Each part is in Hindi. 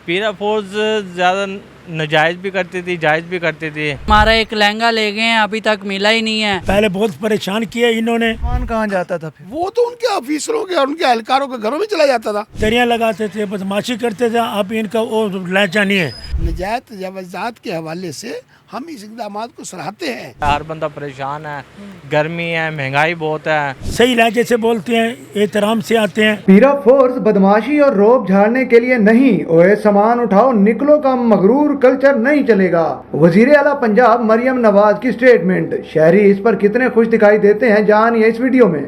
पीरा फोर्स ज़्यादा नाजायज़ भी करती थी, जायज़ भी करती थी। हमारा एक लहंगा ले गए हैं, अभी तक मिला ही नहीं है। पहले बहुत परेशान किया इन्होंने। सामान कहाँ जाता था फिर? वो तो उनके ऑफिसरों के और उनके एहलकारों के घरों में चला जाता था। दरिया लगाते थे, बदमाशी करते थे। अब इनका वो लहजा नहीं है। नजायत तजावुज़ात के हवाले से हम इस इक़दाम को सराहते हैं। हर बंदा परेशान है, गर्मी है, महंगाई बहुत है। सही लहजे से बोलते हैं, एहतराम से आते हैं। पीरा फोर्स बदमाशी और रोब झाड़ने के लिए नहीं, ओए सामान उठाओ निकलो का मगरूर कल्चर नहीं चलेगा। वजीर आला पंजाब मरियम नवाज की स्टेटमेंट। शहरी इस पर कितने खुश दिखाई देते हैं, जानिए इस वीडियो में।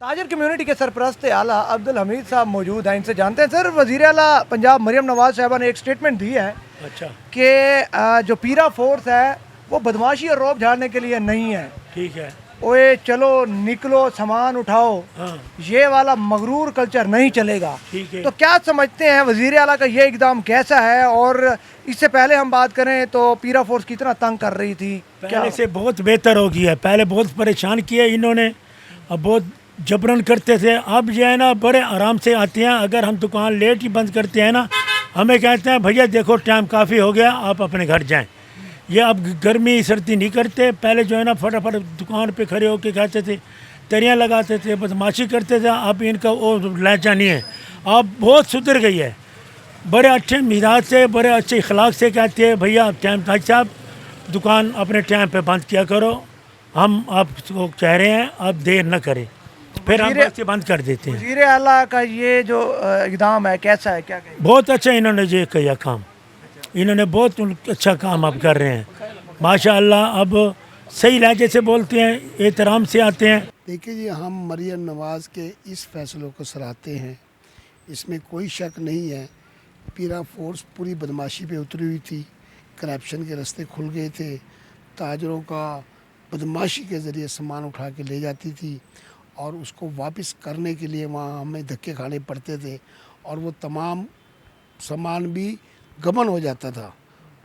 ताजर कम्युनिटी के सरपरस्त आला अब्दुल हमीद साहब मौजूद हैं, इनसे जानते हैं। सर, वजीर आला पंजाब मरियम नवाज साहबा ने एक स्टेटमेंट दी है अच्छा, कि जो पीरा फोर्स है वो बदमाशी और रौब झाड़ने के लिए नहीं है। ठीक है। ओए चलो निकलो सामान उठाओ, हाँ, ये वाला मगरूर कल्चर नहीं चलेगा। ठीक है। तो क्या समझते हैं वजीर आला का ये इकदाम कैसा है? और इससे पहले हम बात करें तो पीरा फोर्स कितना तंग कर रही थी, पहले से बहुत बेहतर हो गया है। पहले बहुत परेशान किया इन्होंने, अब बहुत जबरन करते थे। अब जो है ना बड़े आराम से आते हैं। अगर हम दुकान लेट ही बंद करते हैं ना, हमें कहते हैं भैया देखो टाइम काफ़ी हो गया, आप अपने घर जाएं। ये अब गर्मी सर्दी नहीं करते। पहले जो है ना फटाफट दुकान पे खड़े होके कहते थे, दरिया लगाते थे, बदमाशी करते थे। अब इनका वो लहजा नहीं है। अब बहुत सुधर गई है। बड़े अच्छे मिजाज से, बड़े अच्छे इखलाक से कहते हैं भैया टाइम भाई साहब दुकान अपने टाइम पे बंद किया करो, हम आपको कह रहे हैं आप देर न करें। फिर हम बच्चे बंद कर देते हैं। वजीर आला का ये जो इकदाम है कैसा है, क्या कहेंगे? बहुत अच्छा इन्होंने ये किया काम। इन्होंने बहुत अच्छा काम अब कर रहे हैं माशाअल्लाह। अब सही लहजे से बोलते हैं, एहतराम से आते हैं। देखिए जी, हम मरियम नवाज़ के इस फैसलों को सराहते हैं, इसमें कोई शक नहीं है। पीरा फोर्स पूरी बदमाशी पे उतरी हुई थी, करप्शन के रास्ते खुल गए थे, ताजरों का बदमाशी के ज़रिए सामान उठा के ले जाती थी और उसको वापस करने के लिए वहाँ हमें धक्के खाने पड़ते थे और वो तमाम सामान भी गबन हो जाता था,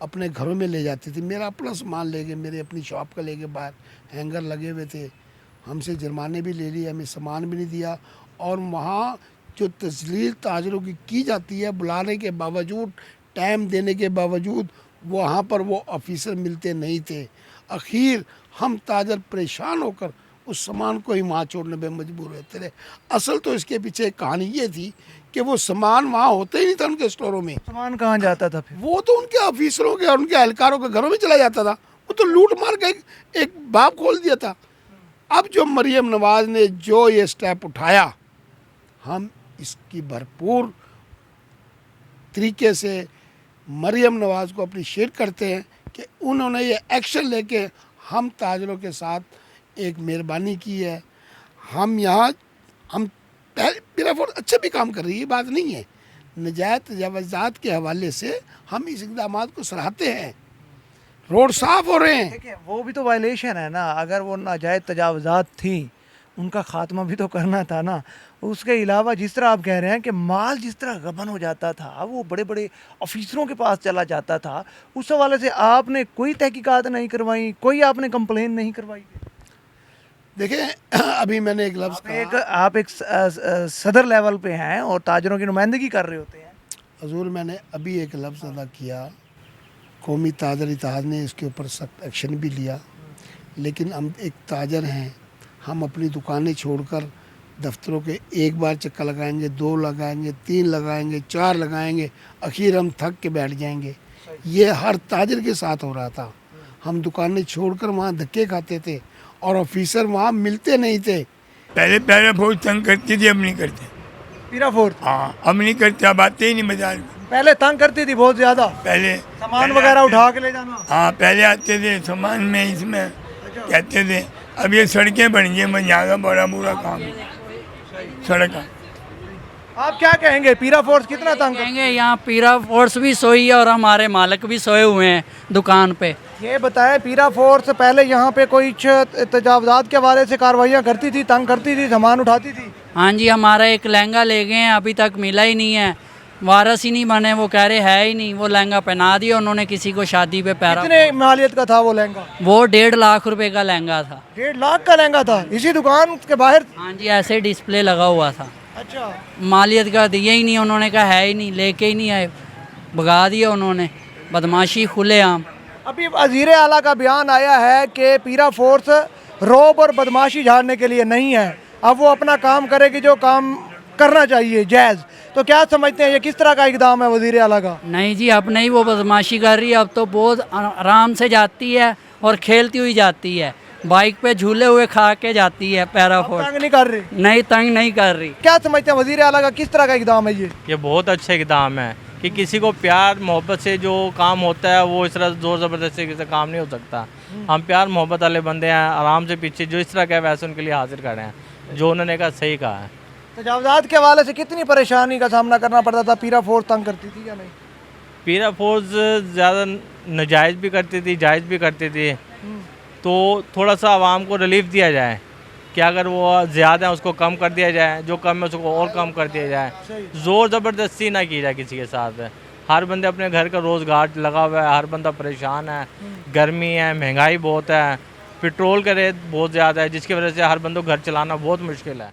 अपने घरों में ले जाती थी। मेरा अपना सामान ले गए, मेरे अपनी शॉप का ले गए, बाहर हैंगर लगे हुए थे, हमसे जुर्माने भी ले लिए, हमें सामान भी नहीं दिया। और वहाँ जो तजलील ताजरों की जाती है, बुलाने के बावजूद, टाइम देने के बावजूद वहाँ पर वो ऑफिसर मिलते नहीं थे। आखिर हम ताजर परेशान होकर उस सामान को ही वहाँ छोड़ने पे मजबूर होते रहे। असल तो इसके पीछे एक कहानी ये थी कि वो सामान वहाँ होता ही नहीं था उनके स्टोरों में। सामान कहाँ जाता था फिर? वो तो उनके ऑफिसरों के और उनके एहलकारों के घरों में चला जाता था। वो तो लूट मार के एक बाब खोल दिया था। अब जो मरियम नवाज ने जो ये स्टेप उठाया, हम इसकी भरपूर तरीके से मरियम नवाज को अप्रिशिएट करते हैं कि उन्होंने ये एक्शन लेके हम ताजरों के साथ एक मेहरबानी की है। हम यहाँ पीरा फोर्स अच्छे भी काम कर रही है, बात नहीं है। नजायत तजावुज़ात के हवाले से हम इस इक़दाम को सराहते हैं। रोड साफ हो रहे हैं। देखिए, वो भी तो वायलेशन है ना। अगर वो नाजायज़ तजावुज़ात थी, उनका खात्मा भी तो करना था ना। उसके अलावा जिस तरह आप कह रहे हैं कि माल जिस तरह गबन हो जाता था, वो बड़े बड़े ऑफिसरों के पास चला जाता था, उस हवाले से आपने कोई तहकीकात नहीं करवाई, कोई आपने कंप्लेन नहीं करवाई? देखिए, अभी मैंने एक लफ्ज़ कहा, आप एक सदर लेवल पे हैं और ताजरों की नुमाइंदगी कर रहे होते हैं। हजूर मैंने अभी एक लफ्ज़ अदा किया, कौमी ताजर इत्तेहाद ने इसके ऊपर सख्त एक्शन भी लिया, लेकिन हम एक ताजर हैं, हम अपनी दुकानें छोड़कर दफ्तरों के एक बार चक्कर लगाएंगे, 2 लगाएंगे, 3 लगाएंगे, 4 लगाएंगे, आखिर हम थक के बैठ जाएंगे। ये हर ताजर के साथ हो रहा था। हम दुकानें छोड़कर वहाँ धक्के खाते थे और ऑफिसर वहाँ मिलते नहीं थे। पहले बहुत तंग करती थी, अब नहीं करते। पीरा फोर्स? हाँ, अब नहीं करते, अब आते ही नहीं बाजार में। पहले तंग करती थी बहुत ज़्यादा, पहले सामान वगैरह उठा के ले जाना। हाँ, पहले आते थे सामान में, इसमें कहते थे। अब ये सड़कें बन गई, मैं यहाँ का बड़ा बुरा काम है सड़क का। आप क्या कहेंगे, पीरा फोर्स कितना तंग कहेंगे यहाँ पीरा फोर्स भी सोई है और हमारे मालिक भी सोए हुए हैं दुकान पे। ये बताएं, पीरा फोर्स पहले यहाँ पे कोई तजावुज़ात के हवाले से कार्रवाइयाँ करती थी, तंग करती थी, सामान उठाती थी? हाँ जी, हमारा एक लहंगा ले गए हैं, अभी तक मिला ही नहीं है। वारस ही नहीं बने, वो कह रहे है ही नहीं। वो लहंगा पहना दिया उन्होंने किसी को शादी पे पैरा। कितने मालियत का था वो लहंगा? वो 1.5 लाख रुपए का लहंगा था। 1.5 लाख का लहंगा था इसी दुकान के बाहर? हाँ जी, ऐसे डिस्प्ले लगा हुआ था। अच्छा, मालियत का दिया ही नहीं उन्होंने, कहा है ही नहीं, लेके ही नहीं आए, भगा दिया उन्होंने। बदमाशी खुलेआम। अभी वज़ीर आला का बयान आया है कि पीरा फोर्स रौब और बदमाशी झाड़ने के लिए नहीं है, अब वो अपना काम करेगी जो काम करना चाहिए जायज़। तो क्या समझते हैं ये किस तरह का इकदाम है वज़ीर आला का? नहीं जी, अब नहीं वो बदमाशी कर रही है, अब तो बहुत आराम से जाती है और खेलती हुई जाती है। बाइक पे झूले हुए खा के जाती है पैरा फोर्स। तंग नहीं कर रही? नहीं, तंग नहीं कर रही। क्या समझते हैं वज़ीर आला का किस तरह का इकदाम है ये? बहुत अच्छा इकदाम है कि किसी को प्यार मोहब्बत से जो काम होता है वो इस तरह ज़ोर ज़बरदस्ती से काम नहीं हो सकता। हम प्यार मोहब्बत वाले बंदे हैं, आराम से पीछे जो इस तरह का वैसे उनके लिए हाजिर खड़े हैं। जो उन्होंने कहा सही कहा है। तजावज़ात के हवाले से कितनी परेशानी का सामना करना पड़ता था? पीरा फोर्स तंग करती थी या नहीं? पीरा फोर्स ज़्यादा नाजायज़ भी करती थी, जायज़ भी करती थी। तो थोड़ा सा आवाम को रिलीफ दिया जाए कि अगर वो ज़्यादा है उसको कम कर दिया जाए, जो कम है उसको और कम कर दिया जाए। ज़ोर ज़बरदस्ती ना की जाए किसी के साथ। हर बंदे अपने घर का रोज़गार लगा हुआ है, हर बंदा परेशान है, गर्मी है, महंगाई बहुत है, पेट्रोल का रेट बहुत ज़्यादा है, जिसकी वजह से हर बंदों को घर चलाना बहुत मुश्किल है।